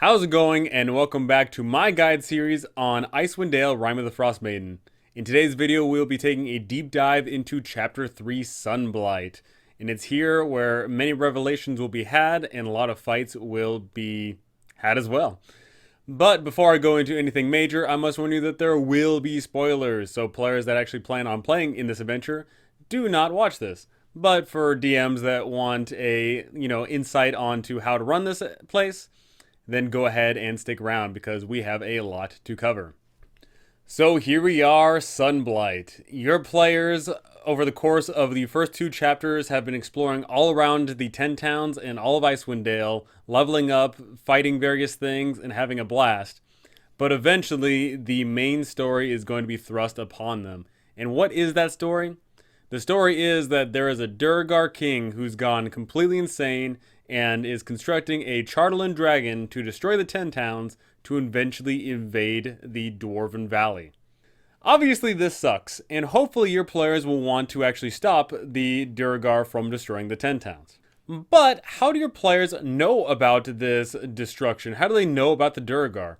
How's it going, and welcome back to my guide series on Icewind Dale, Rime of the Frostmaiden. In today's video, we'll be taking a deep dive into Chapter 3, Sunblight. And it's here where many revelations will be had, and a lot of fights will be had as well. But before I go into anything major, I must warn you that there will be spoilers, so players that actually plan on playing in this adventure, do not watch this. But for DMs that want a, insight onto how to run this place, then go ahead and stick around because we have a lot to cover. So here we are, Sunblight. Your players, over the course of the first two chapters, have been exploring all around the 10 towns and all of Icewind Dale, leveling up, fighting various things, and having a blast. But eventually, the main story is going to be thrust upon them. And what is that story? The story is that there is a Durgar king who's gone completely insane and is constructing a Charterland dragon to destroy the 10 towns to eventually invade the Dwarven Valley. Obviously this sucks, and hopefully your players will want to actually stop the Durgar from destroying the 10 towns. But how do your players know about this destruction? How do they know about the Durgar?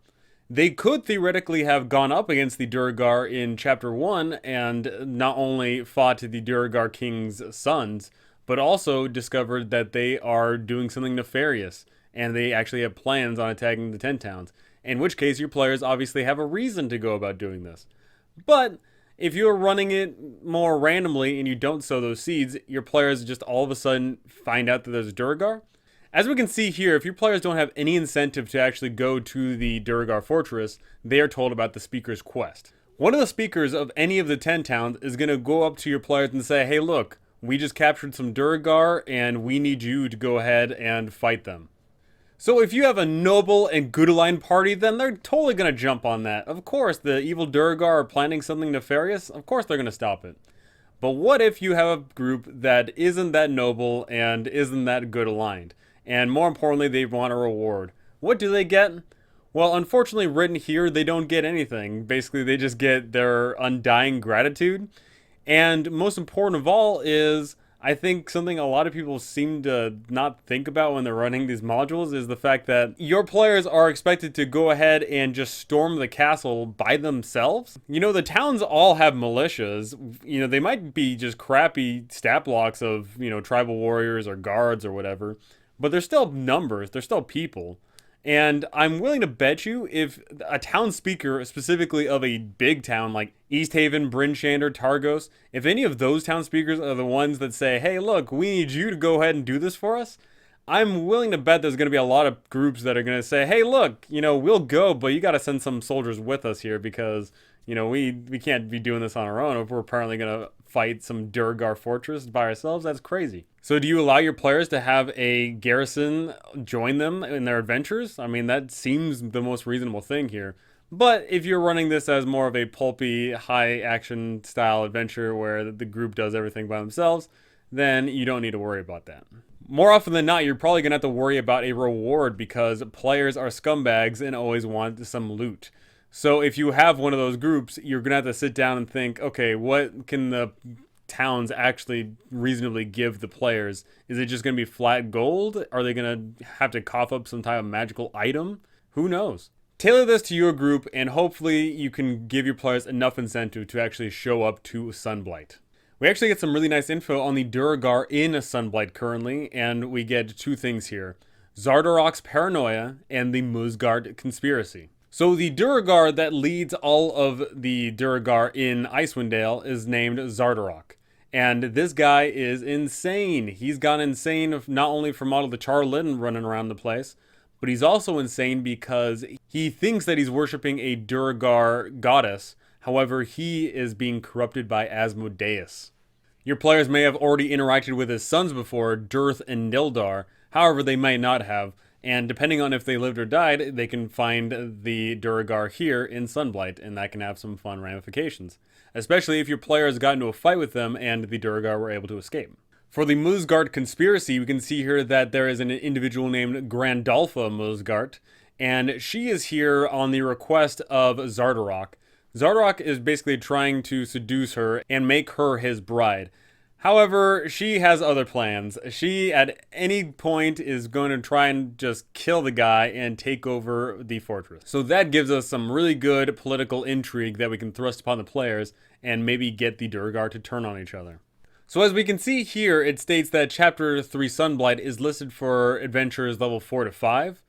They could theoretically have gone up against the Durgar in Chapter 1 and not only fought the Durgar King's sons, but also discovered that they are doing something nefarious, and they actually have plans on attacking the 10 towns, in which case your players obviously have a reason to go about doing this. But if you're running it more randomly and you don't sow those seeds, your players just all of a sudden find out that there's Durgar. As we can see here, if your players don't have any incentive to actually go to the Underdark Fortress, they are told about the speaker's quest. One of the speakers of any of the 10 towns is going to go up to your players and say, hey look, we just captured some Durgar and we need you to go ahead and fight them. So if you have a noble and good aligned party, then they're totally going to jump on that. Of course, the evil Durgar are planning something nefarious. Of course they're going to stop it. But what if you have a group that isn't that noble and isn't that good aligned? And more importantly, they want a reward. What do they get? Well, unfortunately written here, they don't get anything. Basically, they just get their undying gratitude. And most important of all is, I think something a lot of people seem to not think about when they're running these modules is the fact that your players are expected to go ahead and just storm the castle by themselves. The towns all have militias. They might be just crappy stat blocks of, tribal warriors or guards or whatever. But they're still numbers, they're still people. And I'm willing to bet you if a town speaker, specifically of a big town like East Haven, Bryn Shander, Targos, if any of those town speakers are the ones that say, hey look, we need you to go ahead and do this for us, I'm willing to bet there's going to be a lot of groups that are going to say, hey look, we'll go, but you got to send some soldiers with us here because, we can't be doing this on our own if we're apparently going to fight some Durgar Fortress by ourselves. That's crazy. So do you allow your players to have a garrison join them in their adventures? I mean, that seems the most reasonable thing here. But if you're running this as more of a pulpy, high-action style adventure where the group does everything by themselves, then you don't need to worry about that. More often than not, you're probably going to have to worry about a reward because players are scumbags and always want some loot. So if you have one of those groups, you're going to have to sit down and think, okay, what can the towns actually reasonably give the players? Is it just going to be flat gold? Are they going to have to cough up some type of magical item? Who knows? Tailor this to your group and hopefully you can give your players enough incentive to actually show up to Sunblight. We actually get some really nice info on the Durgar in Sunblight currently, and we get two things here: Xardarok's paranoia and the Musgard conspiracy. So the Durgar that leads all of the Durgar in Icewind Dale is named Xardarok. And this guy is insane. He's gone insane not only for Model the Charlin running around the place, but he's also insane because he thinks that he's worshipping a Durgar goddess. However, he is being corrupted by Asmodeus. Your players may have already interacted with his sons before, Dirth and Nildar. However, they might not have. And depending on if they lived or died, they can find the Durgar here in Sunblight, and that can have some fun ramifications. Especially if your players got into a fight with them and the Durgar were able to escape. For the Musgard conspiracy, we can see here that there is an individual named Grandolpha Musgard, and she is here on the request of Xardarok. Xardarok is basically trying to seduce her and make her his bride. However, she has other plans. She, at any point, is going to try and just kill the guy and take over the fortress. So that gives us some really good political intrigue that we can thrust upon the players and maybe get the Durgar to turn on each other. So as we can see here, it states that Chapter 3 Sunblight is listed for adventurers level 4 to 5.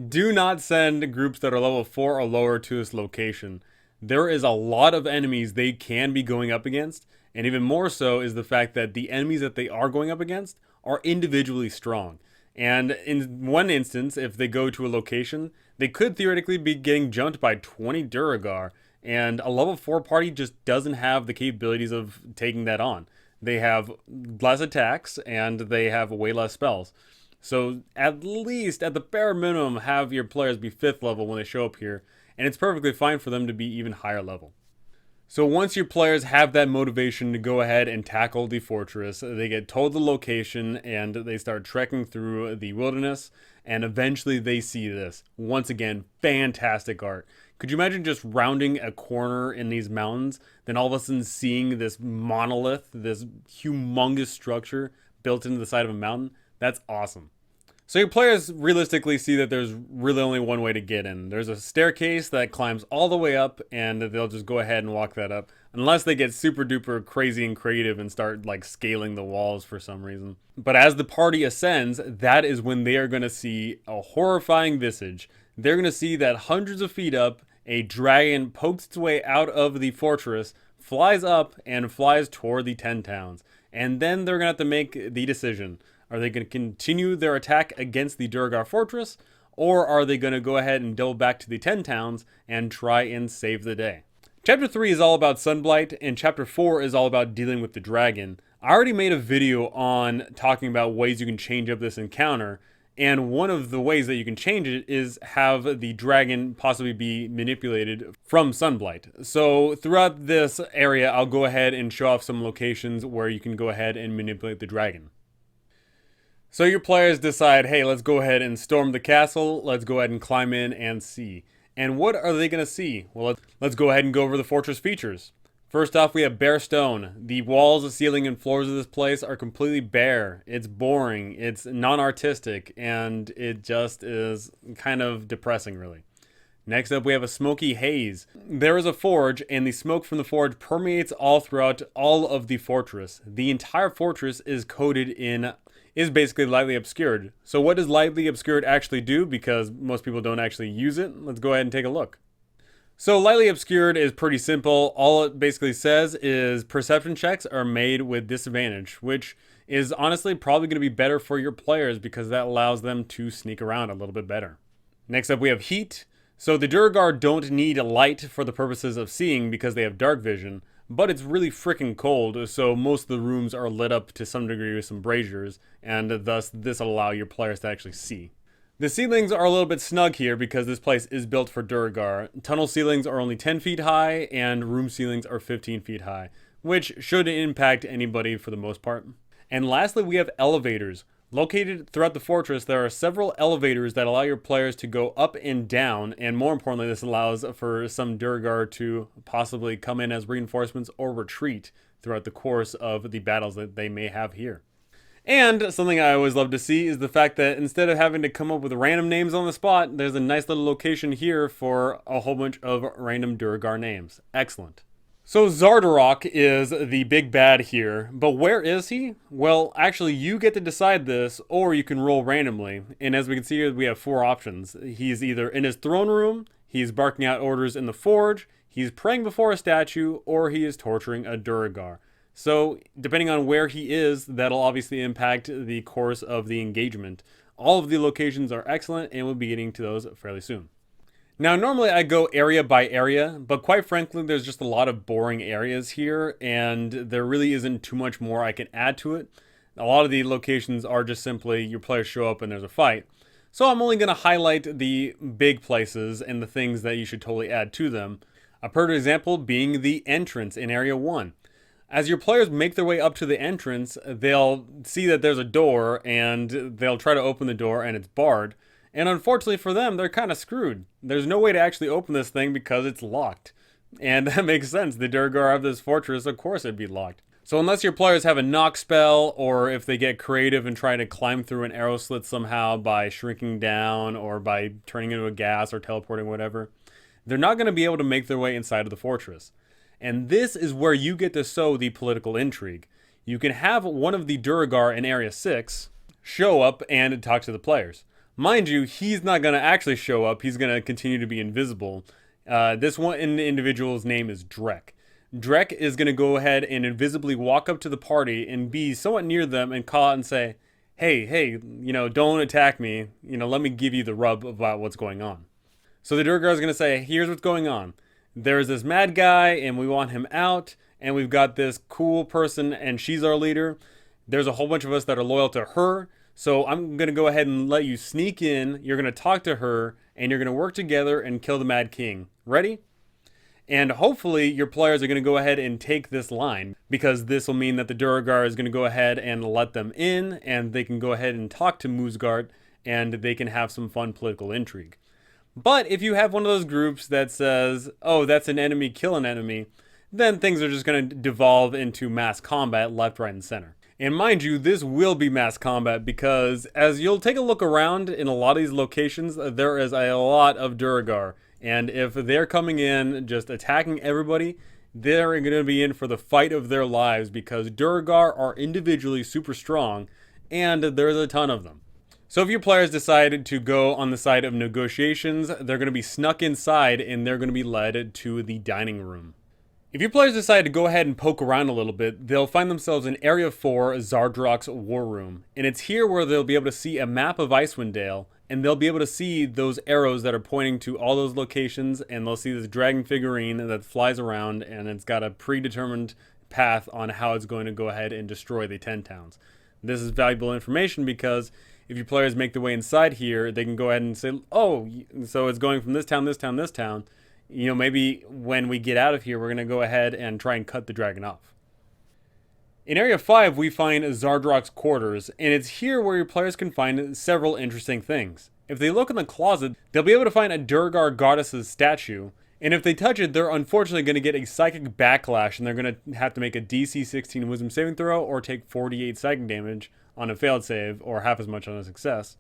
Do not send groups that are level 4 or lower to this location. There is a lot of enemies they can be going up against, and even more so is the fact that the enemies that they are going up against are individually strong. And in one instance, if they go to a location, they could theoretically be getting jumped by 20 Duragar, and a level 4 party just doesn't have the capabilities of taking that on. They have less attacks, and they have way less spells. So at least, at the bare minimum, have your players be 5th level when they show up here, and it's perfectly fine for them to be even higher level. So once your players have that motivation to go ahead and tackle the fortress, they get told the location and they start trekking through the wilderness, and eventually they see this. Once again, fantastic art. Could you imagine just rounding a corner in these mountains, then all of a sudden seeing this monolith, this humongous structure built into the side of a mountain? That's awesome. So your players realistically see that there's really only one way to get in. There's a staircase that climbs all the way up, and they'll just go ahead and walk that up. Unless they get super duper crazy and creative and start like scaling the walls for some reason. But as the party ascends, that is when they are going to see a horrifying visage. They're going to see that hundreds of feet up, a dragon pokes its way out of the fortress, flies up, and flies toward the 10 towns. And then they're going to have to make the decision. Are they going to continue their attack against the Durgar fortress, or are they going to go ahead and double back to the 10 towns and try and save the day? Chapter 3 is all about Sunblight, and Chapter 4 is all about dealing with the dragon. I already made a video on talking about ways you can change up this encounter, and one of the ways that you can change it is have the dragon possibly be manipulated from Sunblight. So throughout this area, I'll go ahead and show off some locations where you can go ahead and manipulate the dragon. So your players decide, hey, let's go ahead and storm the castle. Let's go ahead and climb in and see. And what are they going to see? Well, let's go ahead and go over the fortress features. First off, we have bare stone. The walls, ceiling, and floors of this place are completely bare. It's boring, it's non-artistic, and it just is kind of depressing, really. Next up, we have a smoky haze. There is a forge, and the smoke from the forge permeates all throughout all of the fortress. The entire fortress is basically lightly obscured. So what does lightly obscured actually do? Because most people don't actually use it. Let's go ahead and take a look. So lightly obscured is pretty simple. All it basically says is perception checks are made with disadvantage, which is honestly probably going to be better for your players because that allows them to sneak around a little bit better. Next up, we have heat. So the Durgar don't need light for the purposes of seeing because they have dark vision, but it's really freaking cold, so most of the rooms are lit up to some degree with some braziers, and thus this will allow your players to actually see. The ceilings are a little bit snug here because this place is built for Durgar. Tunnel ceilings are only 10 feet high, and room ceilings are 15 feet high, which shouldn't impact anybody for the most part. And lastly, we have elevators. Located throughout the fortress, there are several elevators that allow your players to go up and down, and more importantly, this allows for some Durgar to possibly come in as reinforcements or retreat throughout the course of the battles that they may have here. And something I always love to see is the fact that instead of having to come up with random names on the spot, there's a nice little location here for a whole bunch of random Durgar names. Excellent. So Zardarok is the big bad here, but where is he? Well, actually you get to decide this, or you can roll randomly. And as we can see here, we have 4 options. He's either in his throne room, he's barking out orders in the forge, he's praying before a statue, or he is torturing a Durgar. So depending on where he is, that'll obviously impact the course of the engagement. All of the locations are excellent, and we'll be getting to those fairly soon. Now, normally I go area by area, but quite frankly, there's just a lot of boring areas here, and there really isn't too much more I can add to it. A lot of the locations are just simply your players show up and there's a fight. So I'm only going to highlight the big places and the things that you should totally add to them. A perfect example being the entrance in Area 1. As your players make their way up to the entrance, they'll see that there's a door, and they'll try to open the door, and it's barred. And unfortunately for them, they're kind of screwed. There's no way to actually open this thing because it's locked. And that makes sense. The Durgar of this fortress, of course it'd be locked. So unless your players have a knock spell, or if they get creative and try to climb through an arrow slit somehow by shrinking down or by turning into a gas or teleporting, whatever, they're not going to be able to make their way inside of the fortress. And this is where you get to sow the political intrigue. You can have one of the Duergar in Area 6 show up and talk to the players. Mind you, he's not going to actually show up. He's going to continue to be invisible. This one individual's name is Drek. Drek is going to go ahead and invisibly walk up to the party and be somewhat near them and call out and say, hey, don't attack me. Let me give you the rub about what's going on. So the Duergar is going to say, here's what's going on. There's this mad guy and we want him out. And we've got this cool person and she's our leader. There's a whole bunch of us that are loyal to her. So I'm going to go ahead and let you sneak in. You're going to talk to her and you're going to work together and kill the Mad King. Ready? And hopefully your players are going to go ahead and take this line, because this will mean that the Duergar is going to go ahead and let them in, and they can go ahead and talk to Moosgard, and they can have some fun political intrigue. But if you have one of those groups that says, oh, that's an enemy, kill an enemy, then things are just going to devolve into mass combat left, right, and center. And mind you, this will be mass combat, because as you'll take a look around in a lot of these locations, there is a lot of Duergar. And if they're coming in, just attacking everybody, they're going to be in for the fight of their lives, because Duergar are individually super strong, and there's a ton of them. So if your players decided to go on the side of negotiations, they're going to be snuck inside, and they're going to be led to the dining room. If your players decide to go ahead and poke around a little bit, they'll find themselves in Area 4, Zardrock's War Room. And it's here where they'll be able to see a map of Icewind Dale, and they'll be able to see those arrows that are pointing to all those locations, and they'll see this dragon figurine that flies around, and it's got a predetermined path on how it's going to go ahead and destroy the 10 towns. This is valuable information, because if your players make their way inside here, they can go ahead and say, oh, so it's going from this town, this town, this town. Maybe when we get out of here, we're going to go ahead and try and cut the dragon off. In Area 5, we find Zardrock's quarters, and it's here where your players can find several interesting things. If they look in the closet, they'll be able to find a Duergar goddess's statue, and if they touch it, they're unfortunately going to get a psychic backlash, and they're going to have to make a DC 16 wisdom saving throw or take 48 psychic damage on a failed save, or half as much on a success.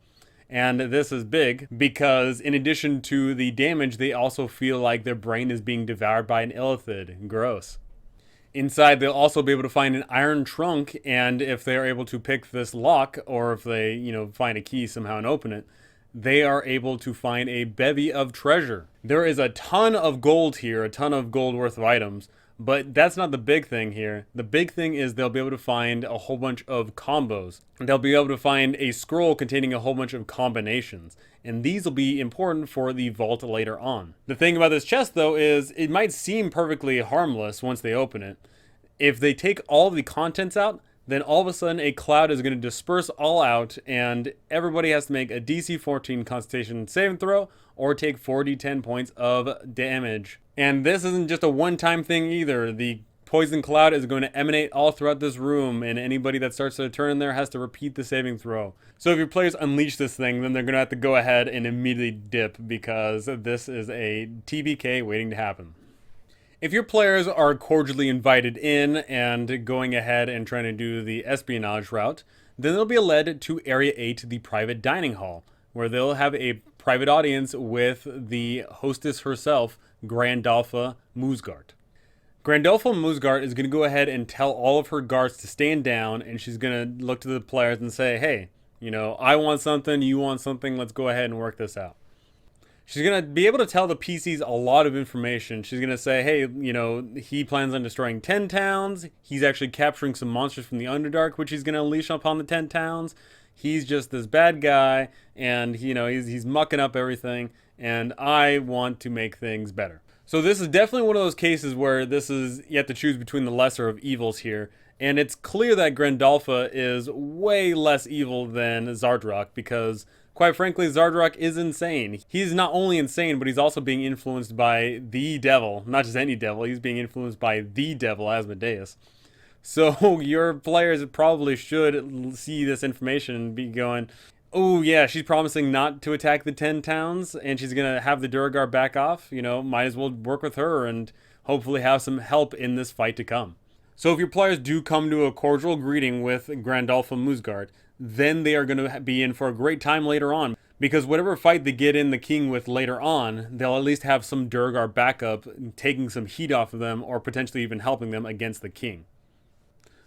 And this is big because in addition to the damage, they also feel like their brain is being devoured by an illithid. Gross. Inside, they'll also be able to find an iron trunk, and if they're able to pick this lock, or if they, find a key somehow and open it, they are able to find a bevy of treasure. There is a ton of gold here, a ton of gold worth of items, but that's not the big thing here. The big thing is they'll be able to find a whole bunch of combos. They'll be able to find a scroll containing a whole bunch of combinations, and these will be important for the vault later on. The thing about this chest, though, is it might seem perfectly harmless once they open it. If they take all the contents out, then all of a sudden a cloud is going to disperse all out, and everybody has to make a DC 14 Constitution saving throw or take 4d10 points of damage. And this isn't just a one-time thing either. The poison cloud is going to emanate all throughout this room, and anybody that starts to turn in there has to repeat the saving throw. So if your players unleash this thing, then they're going to have to go ahead and immediately dip, because this is a TBK waiting to happen. If your players are cordially invited in and going ahead and trying to do the espionage route, then they'll be led to Area 8, the private dining hall, where they'll have a private audience with the hostess herself, Grandalfa Moosgard. Grandalfa Moosgard is going to go ahead and tell all of her guards to stand down, and she's going to look to the players and say, hey, I want something, you want something, let's go ahead and work this out. She's going to be able to tell the PCs a lot of information. She's going to say, hey, he plans on destroying 10 towns. He's actually capturing some monsters from the Underdark, which he's going to unleash upon the 10 towns. He's just this bad guy, and, he's mucking up everything, and I want to make things better. So this is definitely one of those cases where you have to choose between the lesser of evils here. And it's clear that Grandalfa is way less evil than Zardrock, because quite frankly, Zardrock is insane. He's not only insane, but he's also being influenced by the devil. Not just any devil, he's being influenced by the devil, Asmodeus. So your players probably should see this information and be going, oh yeah, she's promising not to attack the 10 towns, and she's going to have the Duergar back off. Might as well work with her and hopefully have some help in this fight to come. So if your players do come to a cordial greeting with Grandalfa Musgard, then they are going to be in for a great time later on. Because whatever fight they get in the king with later on, they'll at least have some Durgar backup, taking some heat off of them, or potentially even helping them against the king.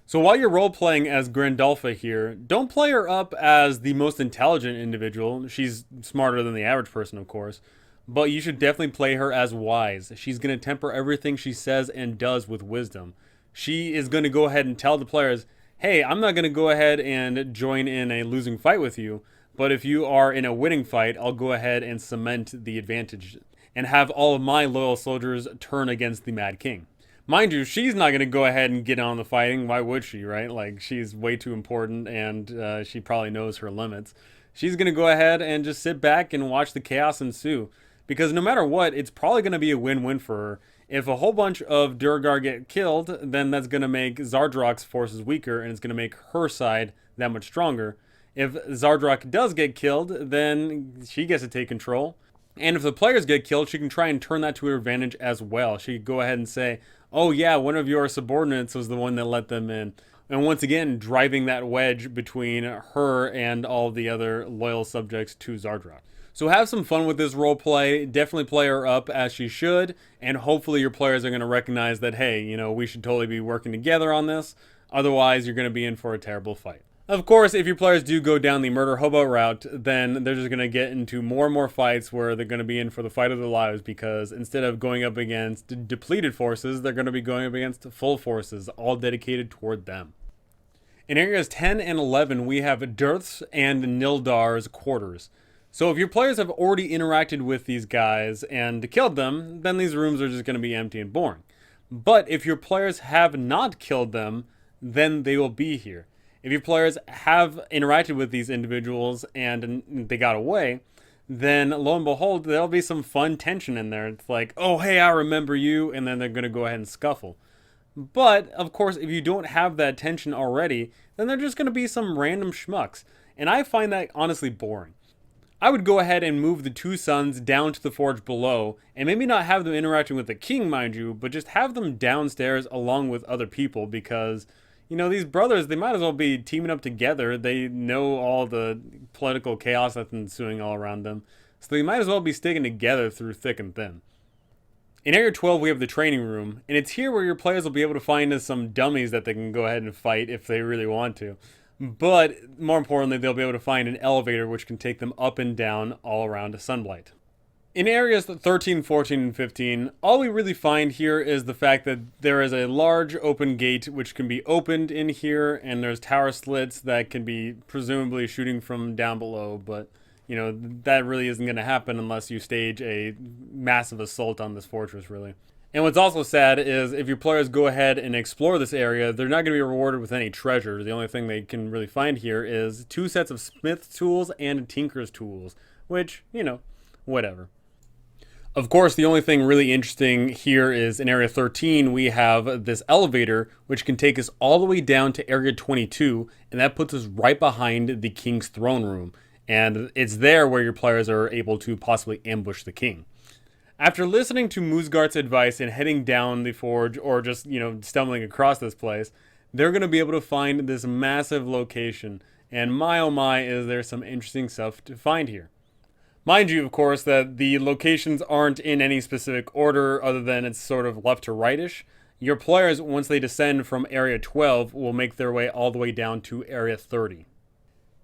So while you're role-playing as Grandalfa here, don't play her up as the most intelligent individual. She's smarter than the average person, of course. But you should definitely play her as wise. She's going to temper everything she says and does with wisdom. She is going to go ahead and tell the players, hey, I'm not going to go ahead and join in a losing fight with you, but if you are in a winning fight, I'll go ahead and cement the advantage and have all of my loyal soldiers turn against the Mad King. Mind you, she's not going to go ahead and get on the fighting. Why would she, right? Like, she's way too important, and she probably knows her limits. She's going to go ahead and just sit back and watch the chaos ensue. Because no matter what, it's probably going to be a win-win for her. If a whole bunch of Durgar get killed, then that's going to make Zardrok's forces weaker, and it's going to make her side that much stronger. If Zardrok does get killed, then she gets to take control. And if the players get killed, she can try and turn that to her advantage as well. She could go ahead and say, oh yeah, one of your subordinates was the one that let them in. And once again, driving that wedge between her and all the other loyal subjects to Zardrok. So have some fun with this role play. Definitely play her up as she should. And hopefully your players are going to recognize that, hey, you know, we should totally be working together on this. Otherwise, you're going to be in for a terrible fight. Of course, if your players do go down the murder hobo route, then they're just going to get into more and more fights where they're going to be in for the fight of their lives, because instead of going up against depleted forces, they're going to be going up against full forces, all dedicated toward them. In areas 10 and 11, we have Dirth's and Nildar's quarters. So if your players have already interacted with these guys and killed them, then these rooms are just going to be empty and boring. But if your players have not killed them, then they will be here. If your players have interacted with these individuals and they got away, then lo and behold, there'll be some fun tension in there. It's like, oh, hey, I remember you, and then they're going to go ahead and scuffle. But, of course, if you don't have that tension already, then they're just going to be some random schmucks. And I find that honestly boring. I would go ahead and move the two sons down to the forge below, and maybe not have them interacting with the king, mind you, but just have them downstairs along with other people, because, you know, these brothers, they might as well be teaming up together. They know all the political chaos that's ensuing all around them, so they might as well be sticking together through thick and thin. In Area 12, we have the training room, and it's here where your players will be able to find some dummies that they can go ahead and fight if they really want to. But more importantly, they'll be able to find an elevator which can take them up and down all around Sunblight. In areas 13, 14, and 15, all we really find here is the fact that there is a large open gate which can be opened in here, and there's tower slits that can be presumably shooting from down below, but you know, that really isn't going to happen unless you stage a massive assault on this fortress, really. And what's also sad is if your players go ahead and explore this area, they're not going to be rewarded with any treasure. The only thing they can really find here is 2 sets of smith's tools and tinker's tools, which, you know, whatever. Of course, the only thing really interesting here is in Area 13, we have this elevator, which can take us all the way down to Area 22, and that puts us right behind the King's throne room. And it's there where your players are able to possibly ambush the king. After listening to Musgart's advice and heading down the forge, or just, you know, stumbling across this place, they're going to be able to find this massive location. And my oh my, is there some interesting stuff to find here. Mind you, of course, that the locations aren't in any specific order other than it's sort of left to rightish. Your players, once they descend from Area 12, will make their way all the way down to Area 30.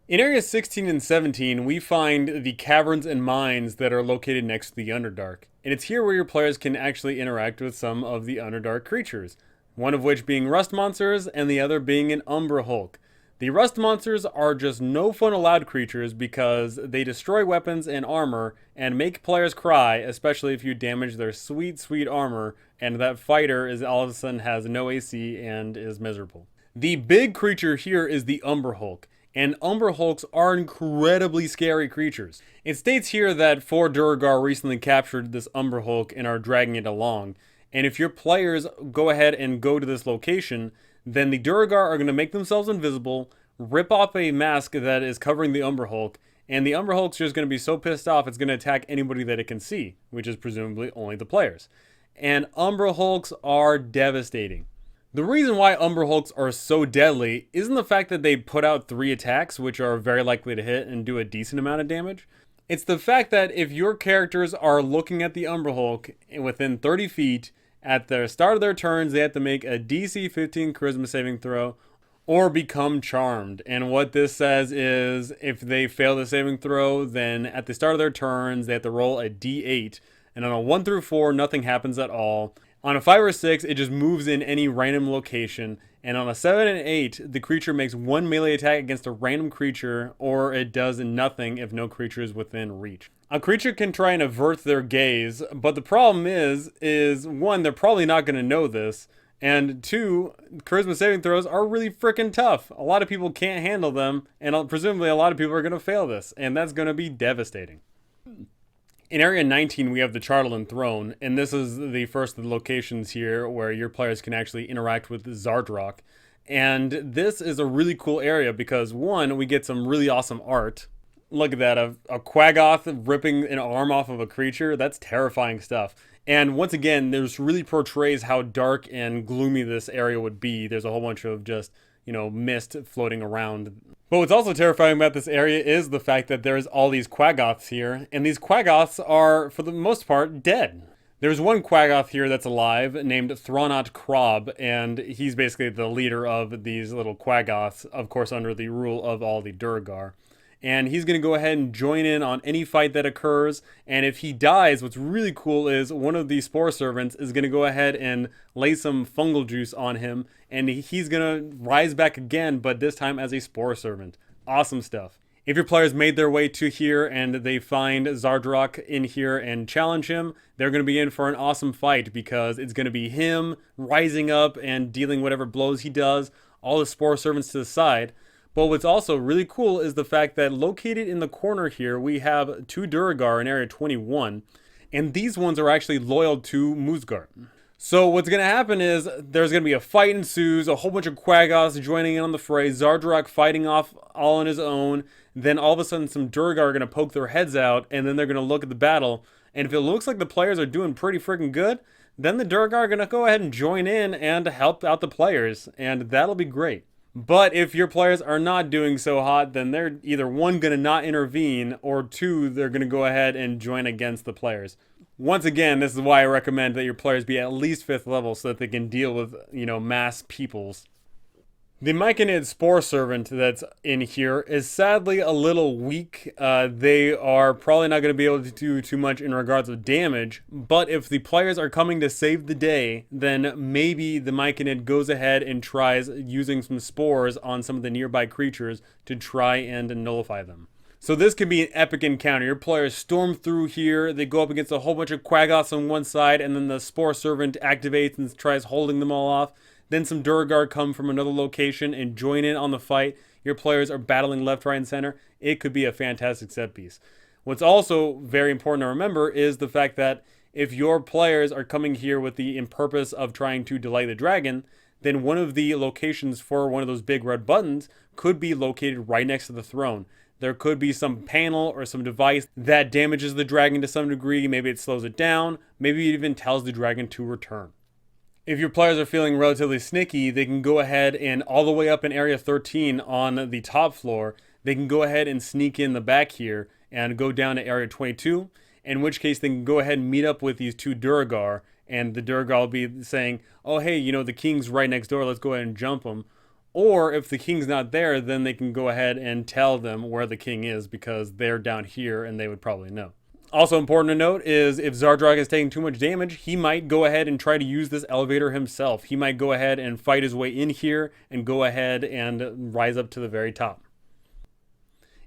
In Areas 16 and 17, we find the caverns and mines that are located next to the Underdark. And it's here where your players can actually interact with some of the Underdark creatures. One of which being rust monsters, and the other being an Umbra Hulk. The rust monsters are just no fun allowed creatures because they destroy weapons and armor and make players cry, especially if you damage their sweet, sweet armor and that fighter is all of a sudden has no AC and is miserable. The big creature here is the Umbra Hulk. And Umbra Hulks are incredibly scary creatures. It states here that 4 Durgar recently captured this Umbra Hulk and are dragging it along. And if your players go ahead and go to this location, then the Durgar are going to make themselves invisible, rip off a mask that is covering the Umbra Hulk, and the Umbra Hulk's just going to be so pissed off it's going to attack anybody that it can see, which is presumably only the players. And Umbra Hulks are devastating. The reason why Umber Hulks are so deadly isn't the fact that they put out 3 attacks, which are very likely to hit and do a decent amount of damage. It's the fact that if your characters are looking at the Umber Hulk within 30 feet, at the start of their turns, they have to make a DC 15 Charisma saving throw or become charmed. And what this says is if they fail the saving throw, then at the start of their turns, they have to roll a D8. And on a 1 through 4, nothing happens at all. On a 5 or 6, it just moves in any random location. And on a 7 and 8, the creature makes 1 melee attack against a random creature, or it does nothing if no creature is within reach. A creature can try and avert their gaze, but the problem is 1, they're probably not going to know this, and 2, charisma saving throws are really freaking tough. A lot of people can't handle them, and presumably a lot of people are going to fail this, and that's going to be devastating. In Area 19, we have the Charlatan Throne, and this is the first of the locations here where your players can actually interact with Zardrock. And this is a really cool area because, 1, we get some really awesome art. Look at that, a Quaggoth ripping an arm off of a creature. That's terrifying stuff. And once again, this really portrays how dark and gloomy this area would be. There's a whole bunch of just, mist floating around. But what's also terrifying about this area is the fact that there's all these Quaggoths here, and these Quaggoths are, for the most part, dead. There's one Quaggoth here that's alive, named Thronot Krob, and he's basically the leader of these little Quaggoths, of course under the rule of all the Durgar. And he's going to go ahead and join in on any fight that occurs. And if he dies, what's really cool is one of the Spore Servants is going to go ahead and lay some fungal juice on him. And he's going to rise back again, but this time as a Spore Servant. Awesome stuff. If your players made their way to here and they find Zardrock in here and challenge him, they're going to be in for an awesome fight because it's going to be him rising up and dealing whatever blows he does, all the Spore Servants to the side. But what's also really cool is the fact that located in the corner here, we have 2 Duragar in Area 21, and these ones are actually loyal to Musgard. So what's going to happen is there's going to be a fight ensues, a whole bunch of Quaggoths joining in on the fray, Zardrock fighting off all on his own, then all of a sudden some Duragar are going to poke their heads out, and then they're going to look at the battle, and if it looks like the players are doing pretty freaking good, then the Duragar are going to go ahead and join in and help out the players, and that'll be great. But if your players are not doing so hot, then they're either 1, going to not intervene, or 2, they're going to go ahead and join against the players. Once again, this is why I recommend that your players be at least 5th level so that they can deal with, mass peoples. The Myconid Spore Servant that's in here is sadly a little weak. They are probably not going to be able to do too much in regards of damage, but if the players are coming to save the day, then maybe the Myconid goes ahead and tries using some spores on some of the nearby creatures to try and nullify them. So this could be an epic encounter. Your players storm through here, they go up against a whole bunch of Quaggoths on one side, and then the Spore Servant activates and tries holding them all off. Then some Duragar come from another location and join in on the fight. Your players are battling left, right, and center. It could be a fantastic set piece. What's also very important to remember is the fact that if your players are coming here with the purpose of trying to delay the dragon, then one of the locations for one of those big red buttons could be located right next to the throne. There could be some panel or some device that damages the dragon to some degree. Maybe it slows it down. Maybe it even tells the dragon to return. If your players are feeling relatively sneaky, they can go ahead and all the way up in Area 13 on the top floor, they can go ahead and sneak in the back here and go down to Area 22, in which case they can go ahead and meet up with these 2 Duragar, and the Duragar will be saying, oh hey, the king's right next door, let's go ahead and jump him. Or if the king's not there, then they can go ahead and tell them where the king is because they're down here and they would probably know. Also important to note is if Zardrock is taking too much damage, he might go ahead and try to use this elevator himself. He might go ahead and fight his way in here and go ahead and rise up to the very top.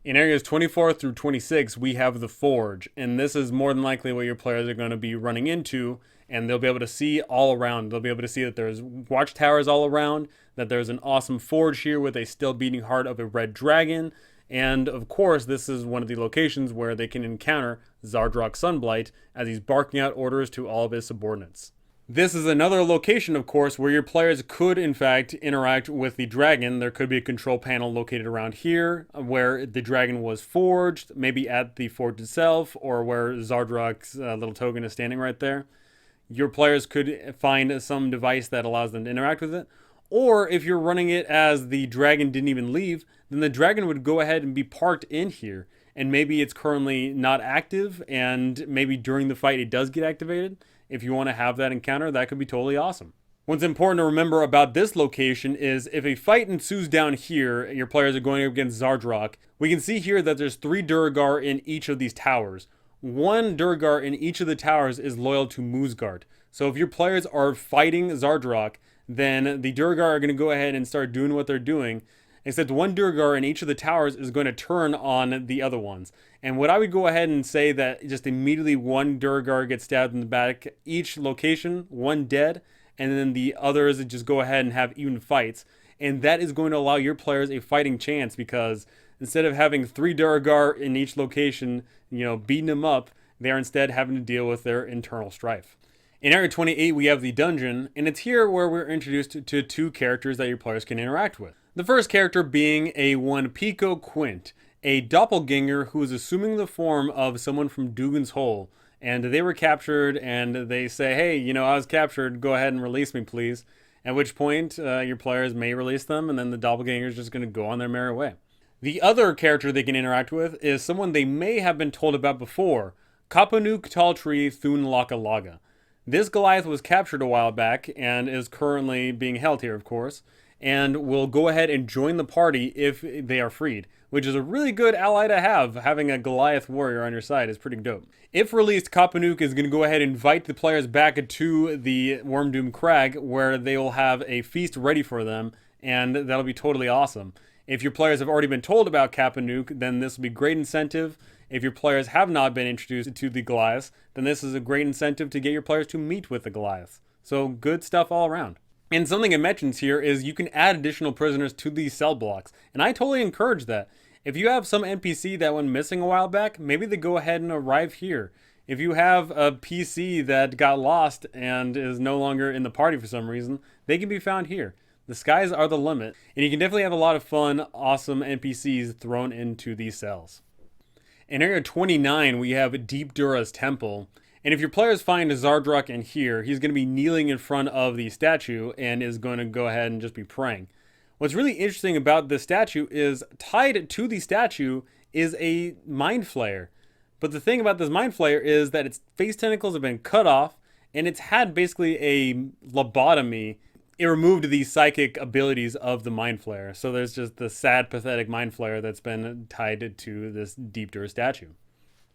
In areas 24 through 26, we have the Forge, and this is more than likely what your players are going to be running into, and they'll be able to see all around. They'll be able to see that there's watchtowers all around, that there's an awesome forge here with a still beating heart of a red dragon, and of course this is one of the locations where they can encounter Zardrock Sunblight as he's barking out orders to all of his subordinates. This is another location, of course, where your players could, in fact, interact with the dragon. There could be a control panel located around here where the dragon was forged, maybe at the forge itself, or where Zardrock's little token is standing right there. your players could find some device that allows them to interact with it. Or if you're running it as the dragon didn't even leave, then the dragon would go ahead and be parked in here. And maybe it's currently not active, and maybe during the fight it does get activated. If you want to have that encounter, that could be totally awesome. What's important to remember about this location is if a fight ensues down here, your players are going up against Zardrock, we can see here that there's 3 Duergar in each of these towers. 1 Duergar in each of the towers is loyal to Moosgard. So if your players are fighting Zardrock, then the Duergar are going to go ahead and start doing what they're doing, except 1 Duergar in each of the towers is going to turn on the other ones. And what I would go ahead and say that just immediately 1 Duergar gets stabbed in the back, each location, 1 dead, and then the others just go ahead and have even fights. And that is going to allow your players a fighting chance, because instead of having 3 Duergar in each location, beating them up, they're instead having to deal with their internal strife. In Area 28, we have the dungeon, and it's here where we're introduced to 2 characters that your players can interact with. The first character being a one Pico Quint, a doppelganger who is assuming the form of someone from Dugan's Hole. And they were captured, and they say, hey, I was captured, go ahead and release me, please. At which point, your players may release them, and then the doppelganger is just going to go on their merry way. The other character they can interact with is someone they may have been told about before, Kapanuk Taltree Thun Laka Laga. This Goliath was captured a while back, and is currently being held here, of course, and will go ahead and join the party if they are freed, which is a really good ally to have. Having a Goliath warrior on your side is pretty dope. If released, Kapanuk is going to go ahead and invite the players back to the Wormdoom Crag, where they will have a feast ready for them, and that'll be totally awesome. If your players have already been told about Kapanuk, then this will be great incentive. If your players have not been introduced to the Goliaths, then this is a great incentive to get your players to meet with the Goliaths. So good stuff all around. And something it mentions here is you can add additional prisoners to these cell blocks. And I totally encourage that. If you have some NPC that went missing a while back, maybe they go ahead and arrive here. If you have a PC that got lost and is no longer in the party for some reason, they can be found here. The skies are the limit. And you can definitely have a lot of fun, awesome NPCs thrown into these cells. In Area 29, we have Deep Dura's Temple. And if your players find Zardrock in here, he's going to be kneeling in front of the statue and is going to go ahead and just be praying. What's really interesting about this statue is tied to the statue is a mind flayer. But the thing about this mind flayer is that its face tentacles have been cut off, and it's had basically a lobotomy. It removed the psychic abilities of the mind flayer. So there's just the sad, pathetic mind flayer that's been tied to this Deep Dura statue.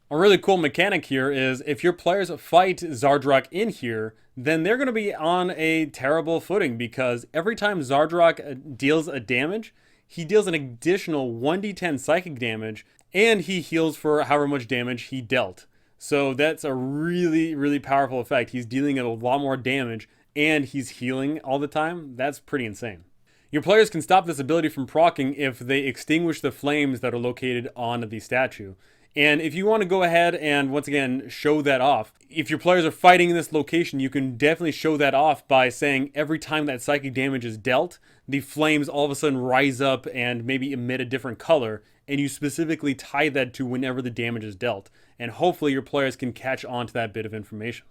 A really cool mechanic here is if your players fight Zardrock in here, then they're going to be on a terrible footing, because every time Zardrock deals a damage, he deals an additional 1d10 psychic damage, and he heals for however much damage he dealt. So that's a really, really powerful effect. He's dealing a lot more damage, and he's healing all the time. That's pretty insane. Your players can stop this ability from proccing if they extinguish the flames that are located on the statue. And if you want to go ahead and, once again, show that off, if your players are fighting in this location, you can definitely show that off by saying every time that psychic damage is dealt, the flames all of a sudden rise up and maybe emit a different color, and you specifically tie that to whenever the damage is dealt. And hopefully your players can catch on to that bit of information.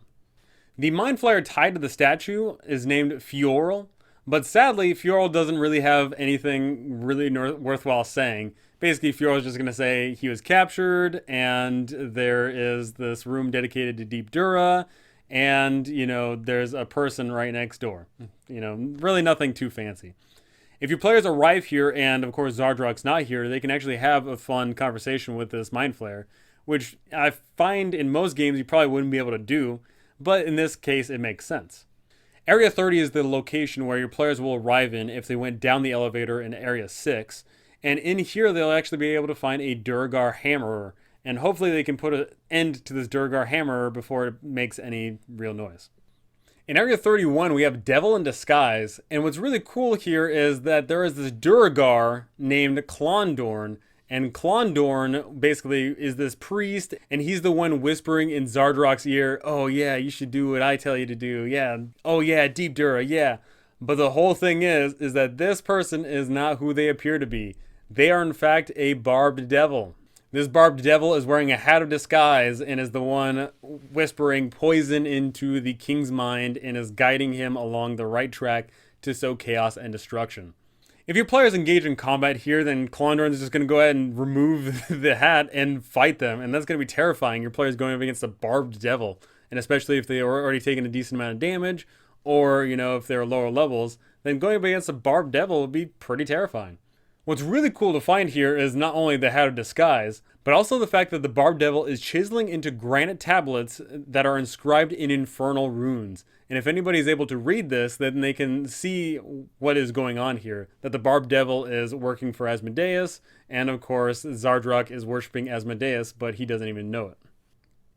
The Mind Flayer tied to the statue is named Fioral, but sadly, Fioral doesn't really have anything really worthwhile saying. Basically, Fioral is just going to say he was captured, and there is this room dedicated to Deep Dura, and, there's a person right next door. Really nothing too fancy. If your players arrive here, and of course Zardrock's not here, they can actually have a fun conversation with this Mind Flayer, which I find in most games you probably wouldn't be able to do, but in this case it makes sense. Area 30 is the location where your players will arrive in if they went down the elevator in Area 6. And in here, they'll actually be able to find a Duergar Hammerer. And hopefully they can put an end to this Duergar Hammerer before it makes any real noise. In Area 31, we have Devil in Disguise. And what's really cool here is that there is this Duergar named Klondorn. And Klondorn basically is this priest, and he's the one whispering in Zardrock's ear, "Oh yeah, you should do what I tell you to do. Yeah. Oh yeah, Deep Dura, yeah." But the whole thing is that this person is not who they appear to be. They are in fact a barbed devil. This barbed devil is wearing a hat of disguise and is the one whispering poison into the king's mind and is guiding him along the right track to sow chaos and destruction. If your players engage in combat here, then Kalendron is just going to go ahead and remove the hat and fight them, and that's going to be terrifying. Your players going up against a barbed devil, and especially if they are already taking a decent amount of damage, or, if they're lower levels, then going up against a barbed devil would be pretty terrifying. What's really cool to find here is not only the hat of disguise, but also the fact that the barbed devil is chiseling into granite tablets that are inscribed in infernal runes. And if anybody is able to read this, then they can see what is going on here. That the barbed devil is working for Asmodeus, and of course Zardruk is worshipping Asmodeus, but he doesn't even know it.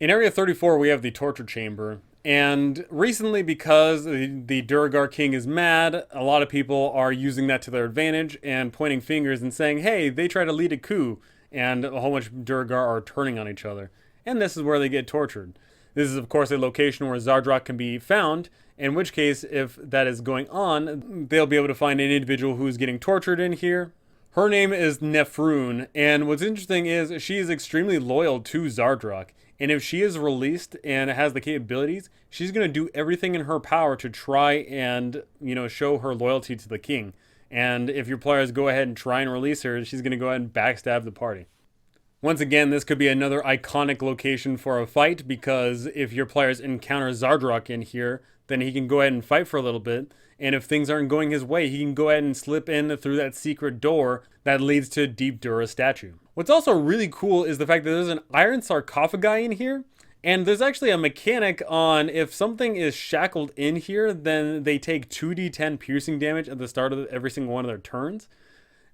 In Area 34 we have the torture chamber. And recently, because the Duergar king is mad, a lot of people are using that to their advantage and pointing fingers and saying, hey, they try to lead a coup, and a whole bunch of Duergar are turning on each other. And this is where they get tortured. This is, of course, a location where Zardruk can be found, in which case, if that is going on, they'll be able to find an individual who's getting tortured in here. Her name is Nefrune, and what's interesting is she is extremely loyal to Zardruk. And if she is released and has the capabilities, she's going to do everything in her power to try and, show her loyalty to the king. And if your players go ahead and try and release her, she's going to go ahead and backstab the party. Once again, this could be another iconic location for a fight, because if your players encounter Zardruk in here, then he can go ahead and fight for a little bit. And if things aren't going his way, he can go ahead and slip in through that secret door that leads to Deep Dura's statue. What's also really cool is the fact that there's an iron sarcophagi in here, and there's actually a mechanic on if something is shackled in here, then they take 2d10 piercing damage at the start of every single one of their turns.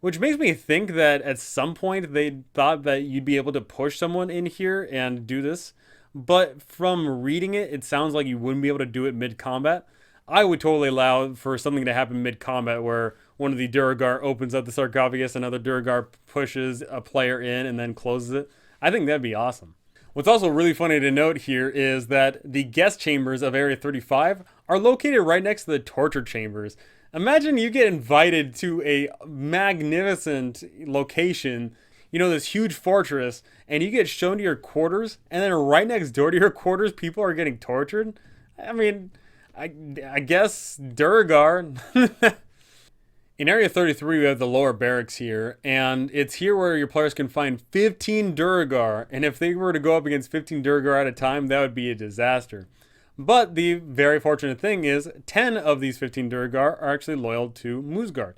Which makes me think that at some point they thought that you'd be able to push someone in here and do this. But from reading it, it sounds like you wouldn't be able to do it mid-combat. I would totally allow for something to happen mid-combat where one of the Duergar opens up the sarcophagus, another Duergar pushes a player in and then closes it. I think that'd be awesome. What's also really funny to note here is that the guest chambers of Area 35 are located right next to the torture chambers. Imagine you get invited to a magnificent location, this huge fortress, and you get shown to your quarters, and then right next door to your quarters, people are getting tortured. I mean, I guess Duergar. In Area 33, we have the lower barracks here, and it's here where your players can find 15 Duergar, and if they were to go up against 15 Duergar at a time, that would be a disaster. But the very fortunate thing is 10 of these 15 Duergar are actually loyal to Musgard.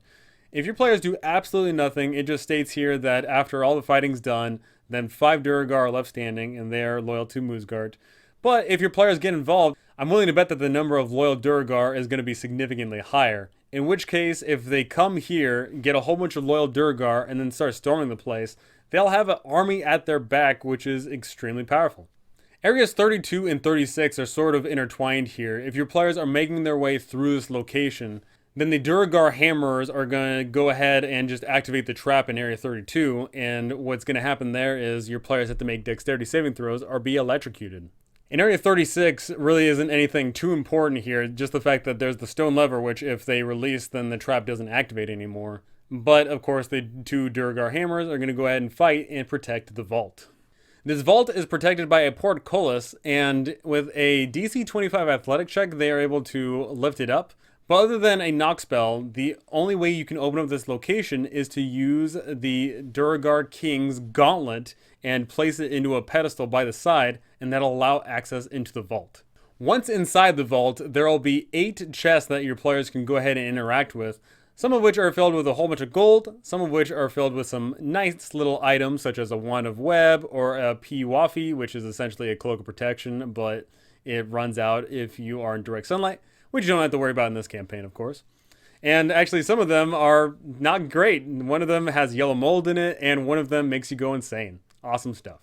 If your players do absolutely nothing, it just states here that after all the fighting's done, then 5 Duergar are left standing, and they are loyal to Musgard. But if your players get involved, I'm willing to bet that the number of loyal Duergar is going to be significantly higher. In which case, if they come here, get a whole bunch of loyal Duergar, and then start storming the place, they'll have an army at their back, which is extremely powerful. Areas 32 and 36 are sort of intertwined here. If your players are making their way through this location, then the Duergar Hammerers are going to go ahead and just activate the trap in Area 32, and what's going to happen there is your players have to make dexterity saving throws or be electrocuted. In Area 36 really isn't anything too important here, just the fact that there's the stone lever, which if they release, then the trap doesn't activate anymore. But, of course, the 2 Duergar Hammers are going to go ahead and fight and protect the vault. This vault is protected by a portcullis, and with a DC 25 athletic check, they are able to lift it up. But other than a knock spell, the only way you can open up this location is to use the Duergar King's Gauntlet and place it into a pedestal by the side, and that'll allow access into the vault. Once inside the vault, there will be 8 chests that your players can go ahead and interact with, some of which are filled with a whole bunch of gold, some of which are filled with some nice little items such as a wand of web or a Piwafi, which is essentially a cloak of protection, but it runs out if you are in direct sunlight, which you don't have to worry about in this campaign, of course. And actually, some of them are not great. One of them has yellow mold in it, and one of them makes you go insane. Awesome stuff.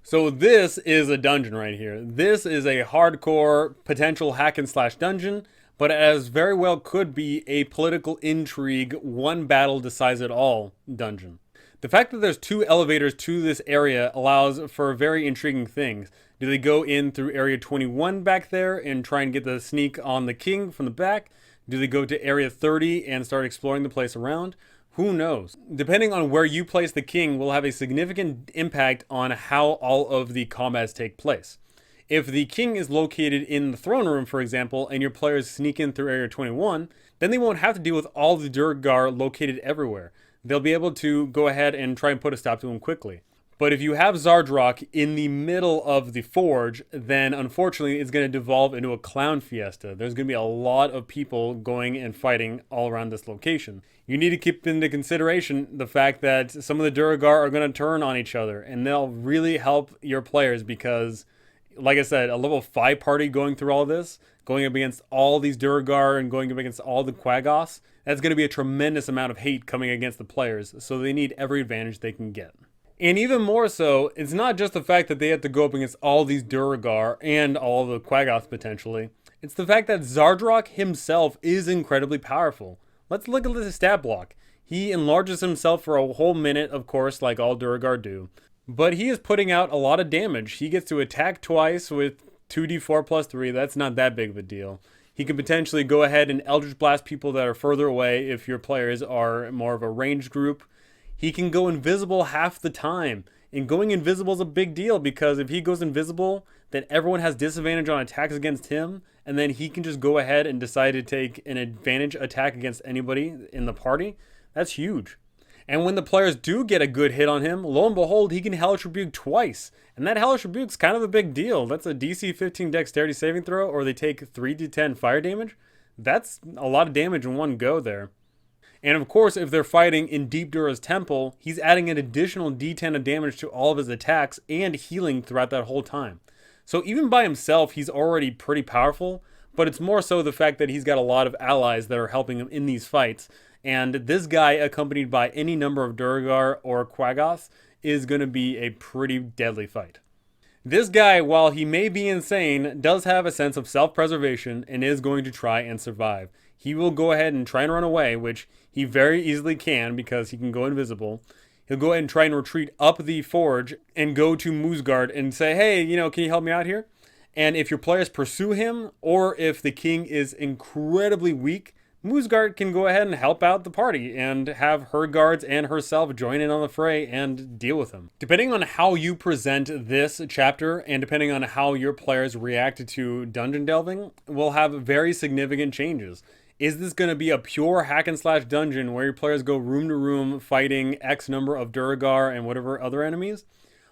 So this is a dungeon right here. This is a hardcore potential hack and slash dungeon, but as very well could be a political intrigue, one battle decides it all dungeon. The fact that there's 2 elevators to this area allows for very intriguing things. Do they go in through Area 21 back there and try and get the sneak on the king from the back? Do they go to Area 30 and start exploring the place around? Who knows? Depending on where you place the king will have a significant impact on how all of the combats take place. If the king is located in the throne room, for example, and your players sneak in through Area 21, then they won't have to deal with all the Durgar located everywhere. They'll be able to go ahead and try and put a stop to them quickly. But if you have Zardrock in the middle of the forge, then unfortunately it's going to devolve into a clown fiesta. There's going to be a lot of people going and fighting all around this location. You need to keep into consideration the fact that some of the Durgar are going to turn on each other, and they'll really help your players because, like I said, a level 5 party going through all this, going up against all these Durgar and going up against all the Quaggoths, that's going to be a tremendous amount of hate coming against the players, so they need every advantage they can get. And even more so, it's not just the fact that they have to go up against all these Durgar and all the Quaggoths potentially. It's the fact that Zardrock himself is incredibly powerful. Let's look at the stat block. He enlarges himself for a whole minute, of course, like all Durgar do. But he is putting out a lot of damage. He gets to attack twice with 2d4 plus 3. That's not that big of a deal. He can potentially go ahead and Eldritch Blast people that are further away if your players are more of a ranged group. He can go invisible half the time. And going invisible is a big deal because if he goes invisible, then everyone has disadvantage on attacks against him. And then he can just go ahead and decide to take an advantage attack against anybody in the party. That's huge. And when the players do get a good hit on him, lo and behold, he can Hellish Rebuke twice. And that Hellish Rebuke's kind of a big deal. That's a DC 15 Dexterity saving throw, or they take 3d10 fire damage. That's a lot of damage in one go there. And of course, if they're fighting in Deep Dura's temple, he's adding an additional d10 of damage to all of his attacks and healing throughout that whole time. So even by himself, he's already pretty powerful, but it's more so the fact that he's got a lot of allies that are helping him in these fights. And this guy, accompanied by any number of Durgar or Quaggoths, is going to be a pretty deadly fight. This guy, while he may be insane, does have a sense of self-preservation and is going to try and survive. He will go ahead and try and run away, which he very easily can because he can go invisible. He'll go ahead and try and retreat up the forge and go to Moosgard and say, hey, can you help me out here? And if your players pursue him, or if the king is incredibly weak, Moosgard can go ahead and help out the party and have her guards and herself join in on the fray and deal with him. Depending on how you present this chapter and depending on how your players react to dungeon delving, will have very significant changes. Is this going to be a pure hack and slash dungeon where your players go room to room fighting X number of Durgar and whatever other enemies?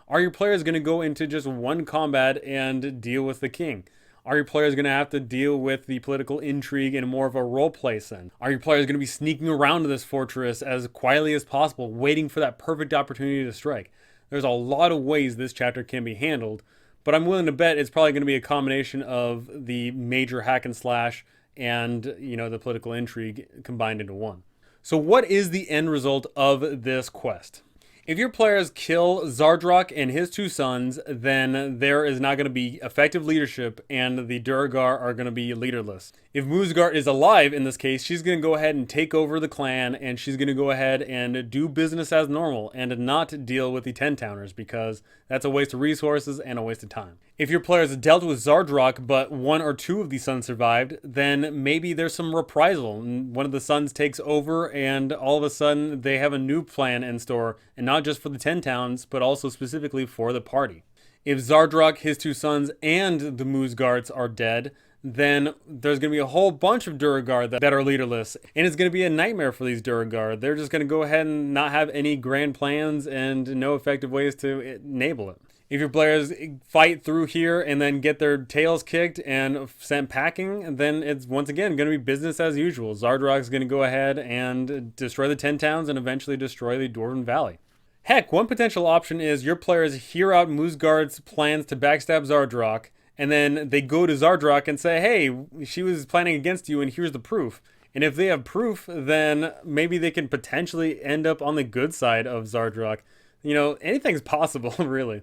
Are your players going to go into just one combat and deal with the king? Are your players going to have to deal with the political intrigue in more of a roleplay sense? Are your players going to be sneaking around to this fortress as quietly as possible, waiting for that perfect opportunity to strike? There's a lot of ways this chapter can be handled, but I'm willing to bet it's probably going to be a combination of the major hack and slash and, the political intrigue combined into one. So what is the end result of this quest? If your players kill Zardrock and his two sons, then there is not going to be effective leadership and the Durgar are going to be leaderless. If Moosgard is alive in this case, she's going to go ahead and take over the clan and she's going to go ahead and do business as normal and not deal with the 10-towners because that's a waste of resources and a waste of time. If your players dealt with Zardrock but one or two of the sons survived, then maybe there's some reprisal. One of the sons takes over and all of a sudden they have a new plan in store, and not just for the 10 towns, but also specifically for the party. If Zardrock, his two sons, and the Moosgards are dead, then there's going to be a whole bunch of Durgar that are leaderless, and it's going to be a nightmare for these Durgar. They're just going to go ahead and not have any grand plans and no effective ways to enable it. If your players fight through here and then get their tails kicked and sent packing, then it's once again going to be business as usual. Zardrock's going to go ahead and destroy the 10 towns and eventually destroy the Dwarven Valley. Heck, one potential option is your players hear out Moosgard's plans to backstab Zardrock, and then they go to Zardrock and say, hey, she was planning against you and here's the proof. And if they have proof, then maybe they can potentially end up on the good side of Zardrock. Anything's possible, really.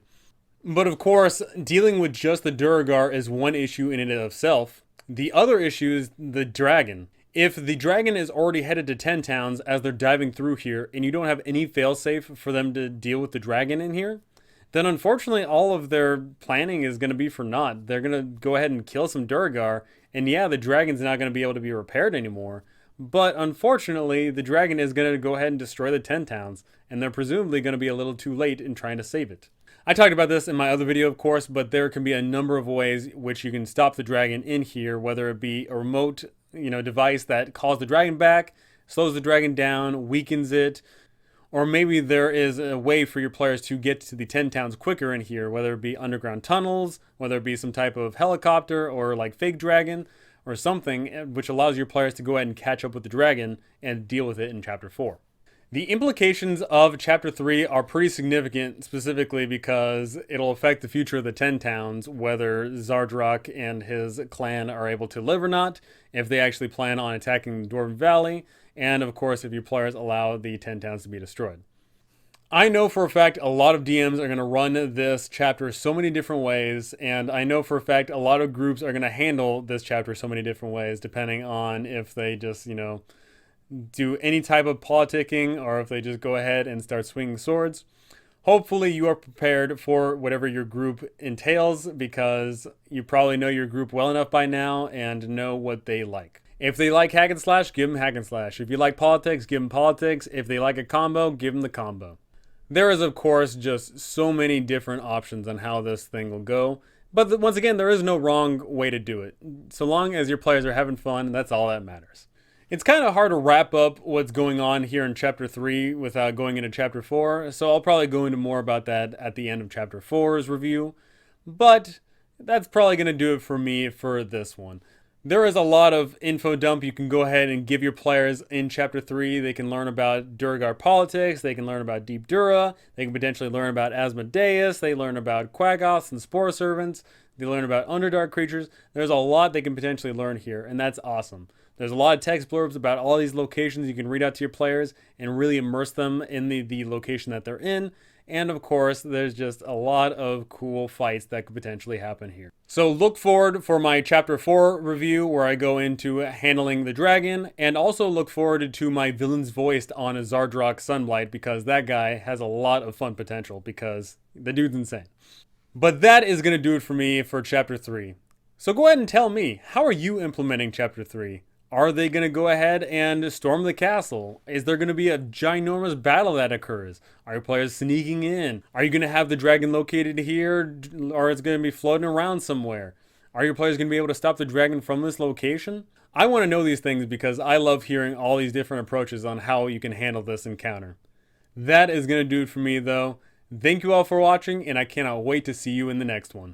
But of course, dealing with just the Durgar is one issue in and of itself. The other issue is the dragon. If the dragon is already headed to 10 towns as they're diving through here, and you don't have any failsafe for them to deal with the dragon in here, then unfortunately all of their planning is going to be for naught. They're going to go ahead and kill some Durgar, and yeah, the dragon's not going to be able to be repaired anymore, But unfortunately, the dragon is going to go ahead and destroy the 10 towns, and they're presumably going to be a little too late in trying to save it. I talked about this in my other video, of course, but there can be a number of ways which you can stop the dragon in here, whether it be a remote, device that calls the dragon back, slows the dragon down, weakens it, or maybe there is a way for your players to get to the 10 towns quicker in here, whether it be underground tunnels, whether it be some type of helicopter or like fake dragon or something, which allows your players to go ahead and catch up with the dragon and deal with it in Chapter 4. The implications of Chapter 3 are pretty significant, specifically because it'll affect the future of the 10 towns, whether Zardrak and his clan are able to live or not, if they actually plan on attacking the Dwarven Valley, and of course if your players allow the 10 towns to be destroyed. I know for a fact a lot of DMs are going to run this chapter so many different ways, and I know for a fact a lot of groups are going to handle this chapter so many different ways, depending on if they just, do any type of politicking or if they just go ahead and start swinging swords. Hopefully you are prepared for whatever your group entails, because you probably know your group well enough by now and know what they like. If they like hack and slash, give them hack and slash. If you like politics, give them politics. If they like a combo, give them the combo. There is, of course, just so many different options on how this thing will go. But once again, there is no wrong way to do it. So long as your players are having fun, that's all that matters. It's kind of hard to wrap up what's going on here in Chapter 3 without going into Chapter 4, so I'll probably go into more about that at the end of Chapter 4's review. But that's probably going to do it for me for this one. There is a lot of info dump you can go ahead and give your players in Chapter 3. They can learn about Durgar politics, they can learn about Deep Dura, they can potentially learn about Asmodeus, they learn about Quaggoths and Spore Servants, they learn about Underdark creatures. There's a lot they can potentially learn here, and that's awesome. There's a lot of text blurbs about all these locations you can read out to your players and really immerse them in the location that they're in. And of course, there's just a lot of cool fights that could potentially happen here. So look forward for my Chapter 4 review where I go into handling the dragon, and also look forward to my villains voiced on a Zardrak Sunblight, because that guy has a lot of fun potential because the dude's insane. But that is going to do it for me for Chapter 3. So go ahead and tell me, how are you implementing Chapter 3? Are they going to go ahead and storm the castle? Is there going to be a ginormous battle that occurs? Are your players sneaking in? Are you going to have the dragon located here, or it's going to be floating around somewhere? Are your players going to be able to stop the dragon from this location? I want to know these things because I love hearing all these different approaches on how you can handle this encounter. That is going to do it for me though. Thank you all for watching, and I cannot wait to see you in the next one.